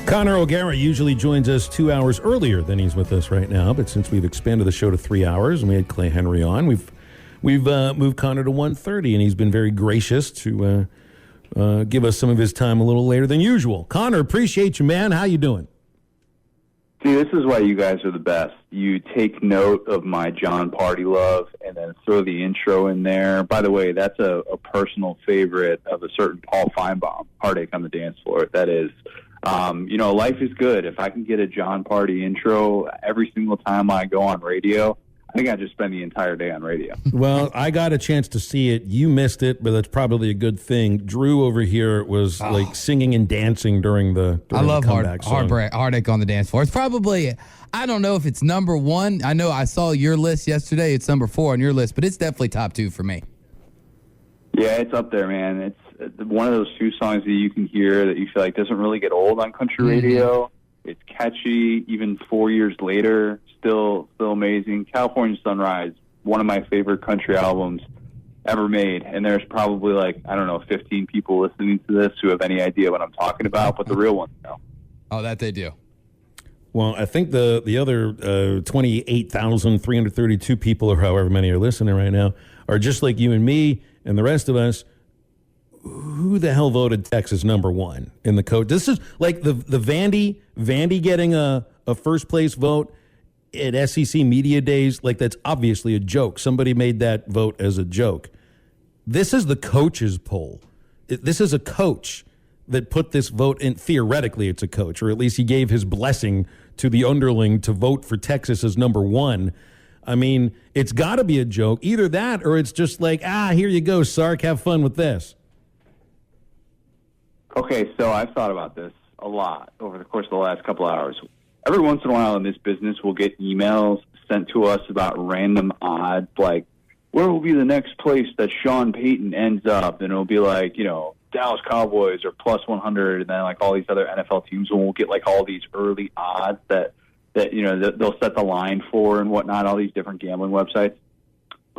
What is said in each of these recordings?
Connor O'Gara usually joins us 2 hours earlier than he's with us right now, but since we've expanded the show to 3 hours and we had Clay Henry on, we've moved Connor to 1:30, and he's been very gracious to give us some of his time a little later than usual. Connor, appreciate you, man. How you doing? See, this is why you guys are the best. You take note of my John Party love and then throw the intro in there. By the way, that's a personal favorite of a certain Paul Feinbaum, Heartache on the Dance Floor. That is, life is good. If I can get a John Party intro every single time I go on radio, I think I just spend the entire day on radio. Well, I got a chance to see it. You missed it, but that's probably a good thing. Drew over here was like singing and dancing during the comeback song. Heartache on the Dance Floor. It's probably, I don't know if it's number one. I know I saw your list yesterday. It's number 4 on your list, but it's definitely top 2 for me. Yeah, it's up there, man. It's one of those few songs that you can hear that you feel like doesn't really get old on country radio. It's catchy, even 4 years later, still amazing. California Sunrise, one of my favorite country albums ever made. And there's probably 15 people listening to this who have any idea what I'm talking about, but the real ones know. Oh, that they do. Well, I think the other 28,332 people, or however many are listening right now, are just like you and me and the rest of us. Who the hell voted Texas number 1 in the coach? This is like the Vandy getting a first place vote at SEC Media Days. Like, that's obviously a joke. Somebody made that vote as a joke. This is the coach's poll. This is a coach that put this vote in. Theoretically, it's a coach, or at least he gave his blessing to the underling to vote for Texas as number 1. I mean, it's got to be a joke. Either that, or it's just like, here you go, Sark, have fun with this. Okay, so I've thought about this a lot over the course of the last couple hours. Every once in a while in this business, we'll get emails sent to us about random odds, like, where will be the next place that Sean Payton ends up? And it'll be like, Dallas Cowboys are plus 100, and then all these other NFL teams, and we'll get all these early odds that they'll set the line for and whatnot, all these different gambling websites.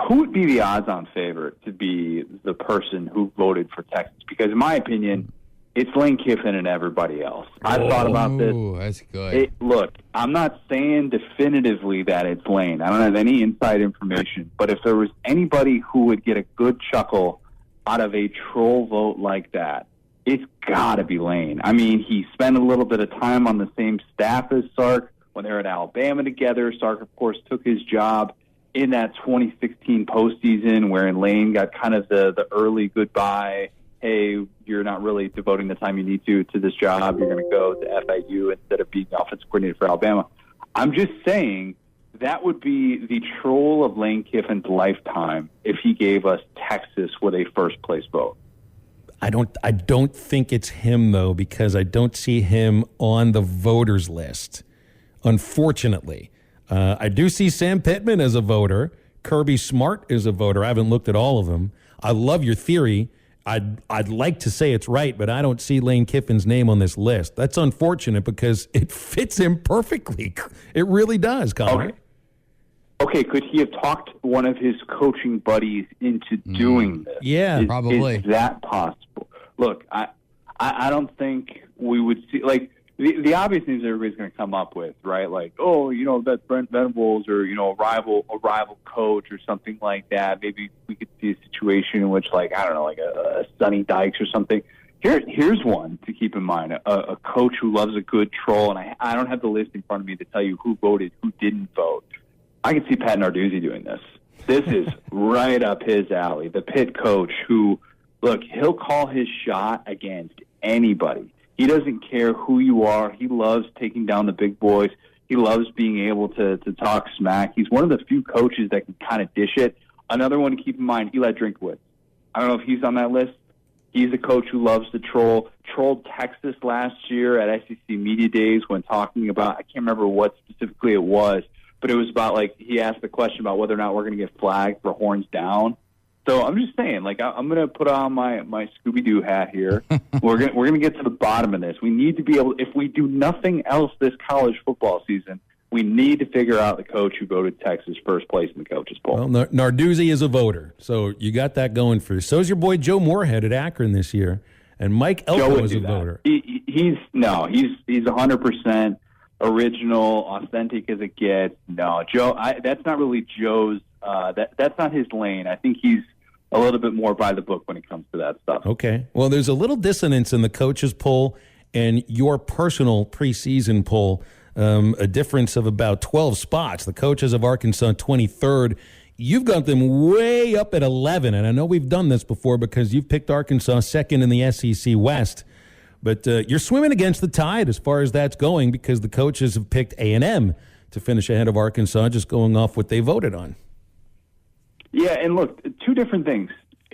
Who would be the odds-on favorite to be the person who voted for Texas? Because in my opinion, it's Lane Kiffin and everybody else. I've thought about this. That's good. Look, I'm not saying definitively that it's Lane. I don't have any inside information. But if there was anybody who would get a good chuckle out of a troll vote like that, it's got to be Lane. I mean, he spent a little bit of time on the same staff as Sark when they were at Alabama together. Sark, of course, took his job in that 2016 postseason wherein Lane got kind of the early goodbye. Hey, you're not really devoting the time you need to this job. You're going to go to FIU instead of being offensive coordinator for Alabama. I'm just saying that would be the troll of Lane Kiffin's lifetime if he gave us Texas with a first-place vote. I don't think it's him, though, because I don't see him on the voters list, unfortunately. I do see Sam Pittman as a voter. Kirby Smart is a voter. I haven't looked at all of them. I love your theory. I'd like to say it's right, but I don't see Lane Kiffin's name on this list. That's unfortunate because it fits him perfectly. It really does, Connor. Okay, could he have talked one of his coaching buddies into doing this? Yeah, probably. Is that possible? Look, I don't think we would see, the obvious things everybody's going to come up with, right? Like, that's Brent Venables or, a rival coach or something like that. Maybe we could see a situation in which, a Sonny Dykes or something. Here's one to keep in mind, a coach who loves a good troll, and I don't have the list in front of me to tell you who voted, who didn't vote. I can see Pat Narduzzi doing this. This is right up his alley. The Pitt coach who, look, he'll call his shot against anybody. He doesn't care who you are. He loves taking down the big boys. He loves being able to talk smack. He's one of the few coaches that can kind of dish it. Another one to keep in mind, Eli Drinkwitz. I don't know if he's on that list. He's a coach who loves to troll. Trolled Texas last year at SEC Media Days when talking about, I can't remember what specifically it was, but it was about, he asked the question about whether or not we're going to get flagged for horns down. So I'm just saying, I'm going to put on my Scooby-Doo hat here. We're going to get to the bottom of this. We need to be able, if we do nothing else this college football season, we need to figure out the coach who voted Texas first place in the coaches poll. Well, Narduzzi is a voter, so you got that going for you. So is your boy Joe Moorhead at Akron this year. And Mike Elko is a voter. He's 100% original, authentic as it gets. No, Joe, that's not really Joe's. That's not his lane. I think he's a little bit more by the book when it comes to that stuff. Okay. Well, there's a little dissonance in the coaches poll and your personal preseason poll. A difference of about 12 spots. The coaches of Arkansas 23rd. You've got them way up at 11, and I know we've done this before because you've picked Arkansas second in the SEC West. But you're swimming against the tide as far as that's going because the coaches have picked A&M to finish ahead of Arkansas, just going off what they voted on. Yeah, and look, two different things.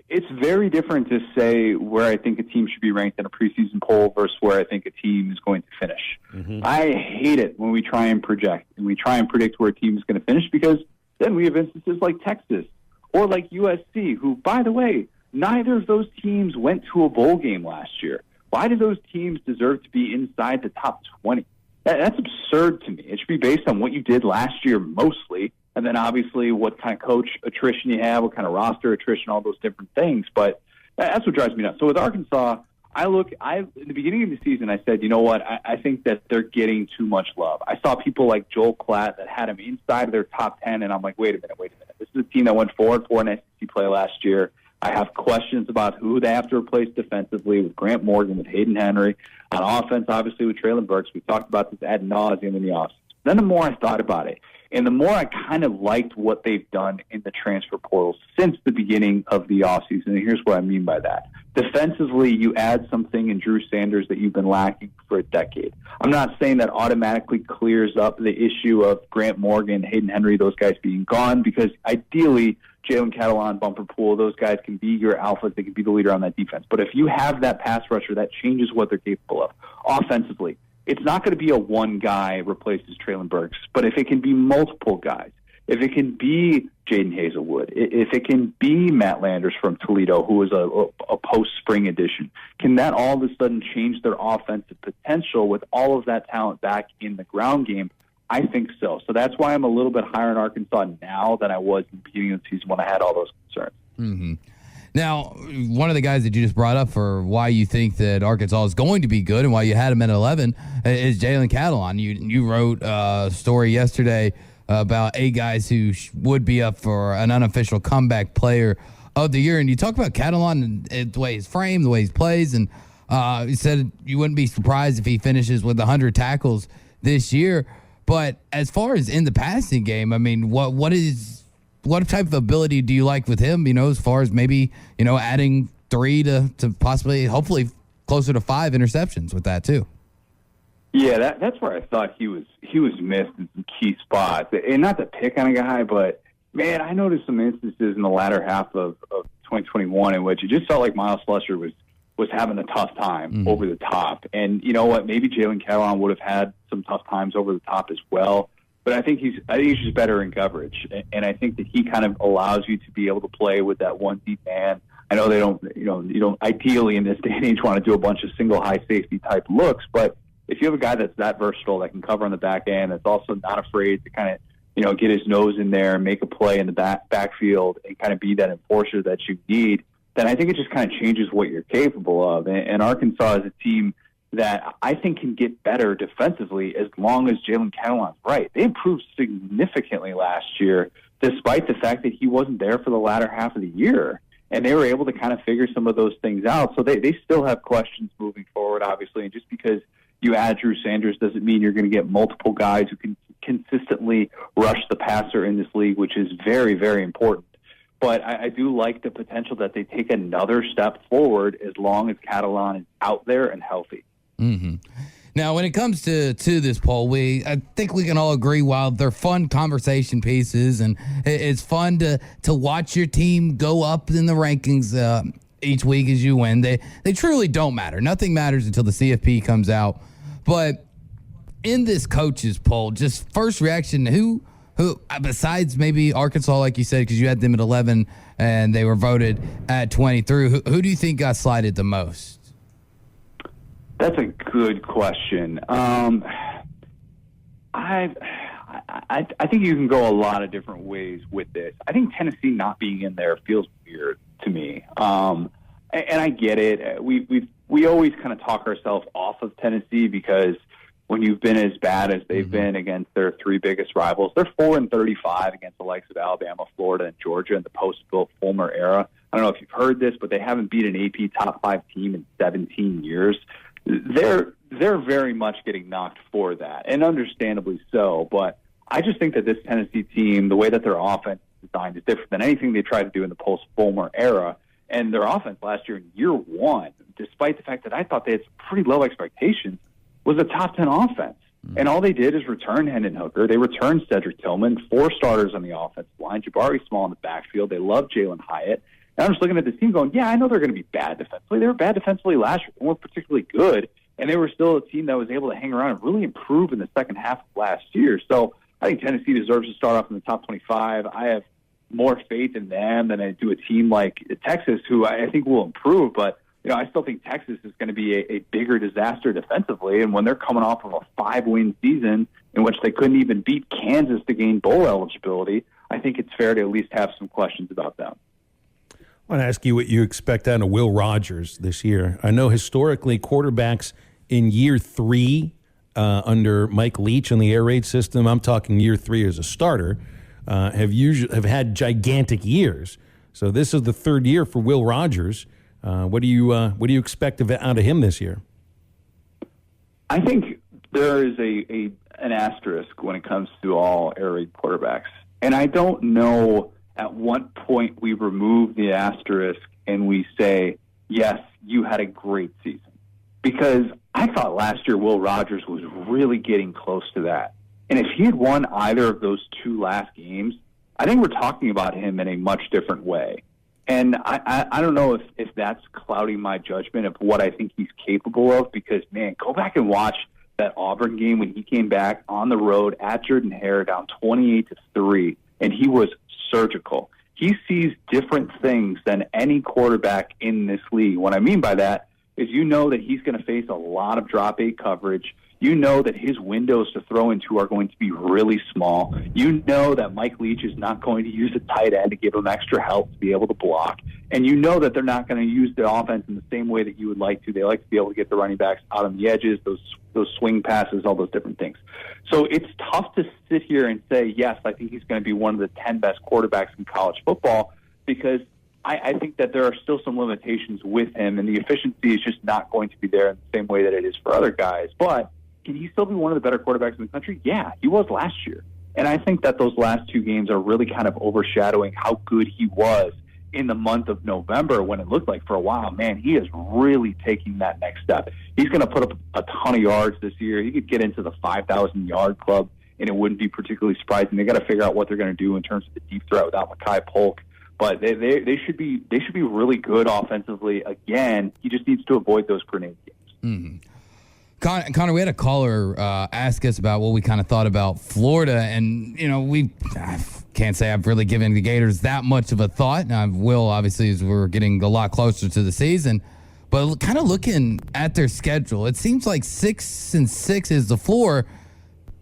It's very different to say where I think a team should be ranked in a preseason poll versus where I think a team is going to finish. Mm-hmm. I hate it when we try and project and we try and predict where a team is going to finish because then we have instances like Texas or like USC, who, by the way, neither of those teams went to a bowl game last year. Why do those teams deserve to be inside the top 20? That's absurd to me. It should be based on what you did last year mostly, and then obviously what kind of coach attrition you have, what kind of roster attrition, all those different things. But that's what drives me nuts. So with Arkansas, in the beginning of the season, I said, you know what, I think that they're getting too much love. I saw people like Joel Klatt that had them inside of their top 10, and I'm like, wait a minute. This is a team that went 4-4 in SEC play last year. I have questions about who they have to replace defensively with Grant Morgan, with Hayden Henry. On offense, obviously, with Traylon Burks. We talked about this ad nauseum in the offseason. Then the more I thought about it, and the more I kind of liked what they've done in the transfer portal since the beginning of the offseason. And here's what I mean by that. Defensively, you add something in Drew Sanders that you've been lacking for a decade. I'm not saying that automatically clears up the issue of Grant Morgan, Hayden Henry, those guys being gone, because ideally, Jalen Catalon, Bumper Pool, those guys can be your alphas. They can be the leader on that defense. But if you have that pass rusher, that changes what they're capable of. Offensively, it's not going to be a one guy replaces Traylon Burks, but if it can be multiple guys, if it can be Jaden Hazelwood, if it can be Matt Landers from Toledo, who is a post-spring addition, can that all of a sudden change their offensive potential with all of that talent back in the ground game? I think so. So that's why I'm a little bit higher in Arkansas now than I was in the beginning of the season when I had all those concerns. Mm-hmm. Now, one of the guys that you just brought up for why you think that Arkansas is going to be good and why you had him at 11 is Jalen Catalon. You wrote a story yesterday about 8 guys who would be up for an unofficial comeback player of the year, and you talk about Catalon and the way he's framed, the way he plays, and you said you wouldn't be surprised if he finishes with 100 tackles this year. But as far as in the passing game, I mean, what type of ability do you like with him? As far as maybe adding 3 to possibly, hopefully, closer to 5 interceptions with that too. Yeah, that's where I thought he was missed in some key spots. And not to pick on a guy, but man, I noticed some instances in the latter half of 2021 in which it just felt like Miles Slusher was having a tough time over the top. And you know what? Maybe Jalen Catalon would have had some tough times over the top as well. But I think he's just better in coverage. And I think that he kind of allows you to be able to play with that one deep man. I know you don't ideally in this day and age want to do a bunch of single high safety type looks, but if you have a guy that's that versatile, that can cover on the back end, that's also not afraid to kind of, get his nose in there and make a play in the backfield and kind of be that enforcer that you need, then I think it just kind of changes what you're capable of. And Arkansas is a team that I think can get better defensively as long as Jalen Catalon's right. They improved significantly last year, despite the fact that he wasn't there for the latter half of the year. And they were able to kind of figure some of those things out. So they still have questions moving forward, obviously. And just because you add Drew Sanders doesn't mean you're going to get multiple guys who can consistently rush the passer in this league, which is very, very important. But I do like the potential that they take another step forward as long as Catalon is out there and healthy. Mm-hmm. Now, when it comes to this poll, I think we can all agree while they're fun conversation pieces and it's fun to watch your team go up in the rankings each week as you win, they truly don't matter. Nothing matters until the CFP comes out. But in this coaches poll, just first reaction, who besides maybe Arkansas, like you said, because you had them at 11 and they were voted at 23, who do you think got slighted the most? That's a good question. I think you can go a lot of different ways with this. I think Tennessee not being in there feels weird to me. And I get it. We've we always kind of talk ourselves off of Tennessee because when you've been as bad as they've been against their three biggest rivals, they're 4-35 against the likes of Alabama, Florida, and Georgia in the post-Bill Fulmer era. I don't know if you've heard this, but they haven't beat an AP top 5 team in 17 years. They're very much getting knocked for that, and understandably so. But I just think that this Tennessee team, the way that their offense is designed, is different than anything they tried to do in the post-Fulmer era. And their offense last year in year one, despite the fact that I thought they had some pretty low expectations, was a top 10 offense. And all they did is return Hendon Hooker. They returned Cedric Tillman, 4 starters on the offensive line, Jabari Small in the backfield. They love Jalen Hyatt. And I'm just looking at this team going, yeah, I know they're going to be bad defensively. They were bad defensively last year. They weren't particularly good. And they were still a team that was able to hang around and really improve in the second half of last year. So I think Tennessee deserves to start off in the top 25. I have more faith in them than I do a team like Texas, who I think will improve. But I still think Texas is going to be a bigger disaster defensively. And when they're coming off of a 5-win season in which they couldn't even beat Kansas to gain bowl eligibility, I think it's fair to at least have some questions about them. I want to ask you what you expect out of Will Rogers this year. I know historically quarterbacks in year 3 under Mike Leach in the air raid system, I'm talking year 3 as a starter, have had gigantic years. So this is the 3rd year for Will Rogers. What do you expect out of him this year? I think there is an asterisk when it comes to all air raid quarterbacks, and I don't know at what point we remove the asterisk and we say, yes, you had a great season, because I thought last year Will Rogers was really getting close to that, and if he had won either of those 2 last games, I think we're talking about him in a much different way. And I don't know if that's clouding my judgment of what I think he's capable of, because, man, go back and watch that Auburn game when he came back on the road at Jordan-Hare down 28-3, and he was surgical. He sees different things than any quarterback in this league. What I mean by that is that he's going to face a lot of drop 8 coverage. You know that his windows to throw into are going to be really small. You know that Mike Leach is not going to use a tight end to give him extra help to be able to block. And you know that they're not going to use the offense in the same way that you would like to. They like to be able to get the running backs out on the edges, those swing passes, all those different things. So it's tough to sit here and say, yes, I think he's going to be one of the 10 best quarterbacks in college football, because I think that there are still some limitations with him, and the efficiency is just not going to be there in the same way that it is for other guys. But can he still be one of the better quarterbacks in the country? Yeah, he was last year. And I think that those last 2 games are really kind of overshadowing how good he was in the month of November, when it looked like for a while, man, he is really taking that next step. He's going to put up a ton of yards this year. He could get into the 5,000-yard club, and it wouldn't be particularly surprising. They got to figure out what they're going to do in terms of the deep threat without Mekhi Polk. But they should be really good offensively. Again, he just needs to avoid those grenade games. Mm-hmm. Connor, we had a caller ask us about what we kind of thought about Florida, and I can't say I've really given the Gators that much of a thought. Now, I will, obviously, as we're getting a lot closer to the season, but kind of looking at their schedule, it seems like 6-6 is the floor.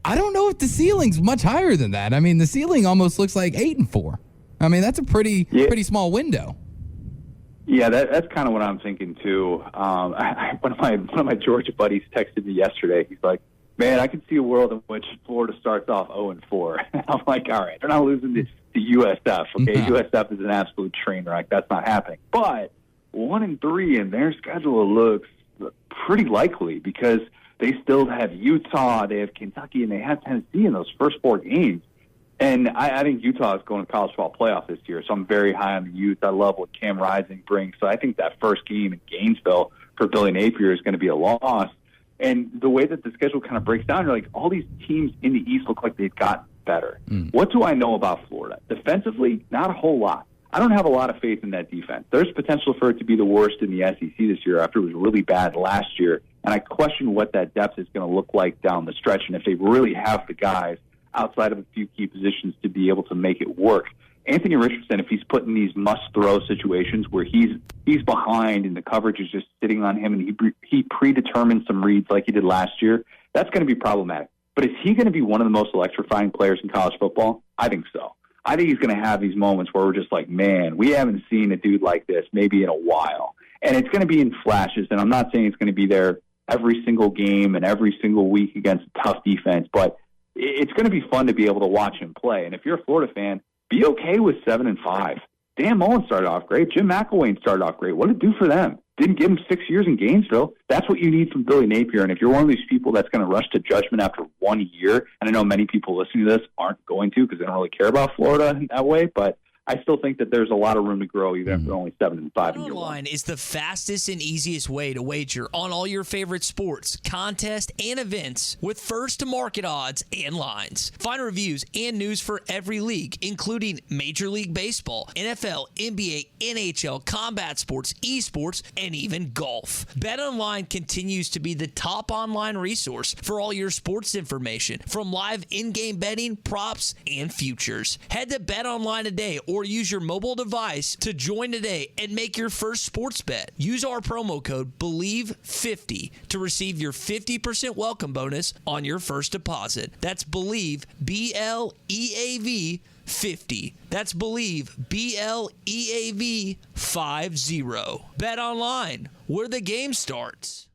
I don't know if the ceiling's much higher than that. I mean, the ceiling almost looks like 8-4. I mean, that's a pretty small window. Yeah, that's kind of what I'm thinking too. One of my Georgia buddies texted me yesterday. He's like, "Man, I can see a world in which Florida starts off 0-4." I'm like, "All right, they're not losing to USF. Okay, USF is an absolute train wreck. That's not happening. But 1-3 in their schedule looks pretty likely, because they still have Utah, they have Kentucky, and they have Tennessee in those first 4 games." And I think Utah is going to college football playoff this year, so I'm very high on the Utes. I love what Cam Rising brings. So I think that first game in Gainesville for Billy Napier is going to be a loss. And the way that the schedule kind of breaks down, you're like, all these teams in the East look like they've gotten better. What do I know about Florida? Defensively, not a whole lot. I don't have a lot of faith in that defense. There's potential for it to be the worst in the SEC this year after it was really bad last year. And I question what that depth is going to look like down the stretch, and if they really have the guys outside of a few key positions to be able to make it work. Anthony Richardson, if he's put in these must-throw situations where he's behind and the coverage is just sitting on him, and he predetermined some reads like he did last year, that's going to be problematic. But is he going to be one of the most electrifying players in college football? I think so. I think he's going to have these moments where we're just like, man, we haven't seen a dude like this maybe in a while. And it's going to be in flashes, and I'm not saying it's going to be there every single game and every single week against a tough defense, but it's going to be fun to be able to watch him play. And if you're a Florida fan, be okay with 7-5. Dan Mullen started off great. Jim McElwain started off great. What did it do for them? Didn't give him 6 years in Gainesville. That's what you need from Billy Napier. And if you're one of these people that's going to rush to judgment after 1 year, and I know many people listening to this aren't going to because they don't really care about Florida in that way, but I still think that there's a lot of room to grow, even if they're only 7-5 in year one. BetOnline is the fastest and easiest way to wager on all your favorite sports, contests, and events with first-to-market odds and lines. Find reviews and news for every league, including Major League Baseball, NFL, NBA, NHL, combat sports, esports, and even golf. BetOnline continues to be the top online resource for all your sports information, from live in-game betting, props, and futures. Head to BetOnline today or use your mobile device to join today and make your first sports bet. Use our promo code BELIEVE50 to receive your 50% welcome bonus on your first deposit. That's BELIEVE, BLEAV 50. That's BELIEVE, BLEAV 50. Bet online, where the game starts.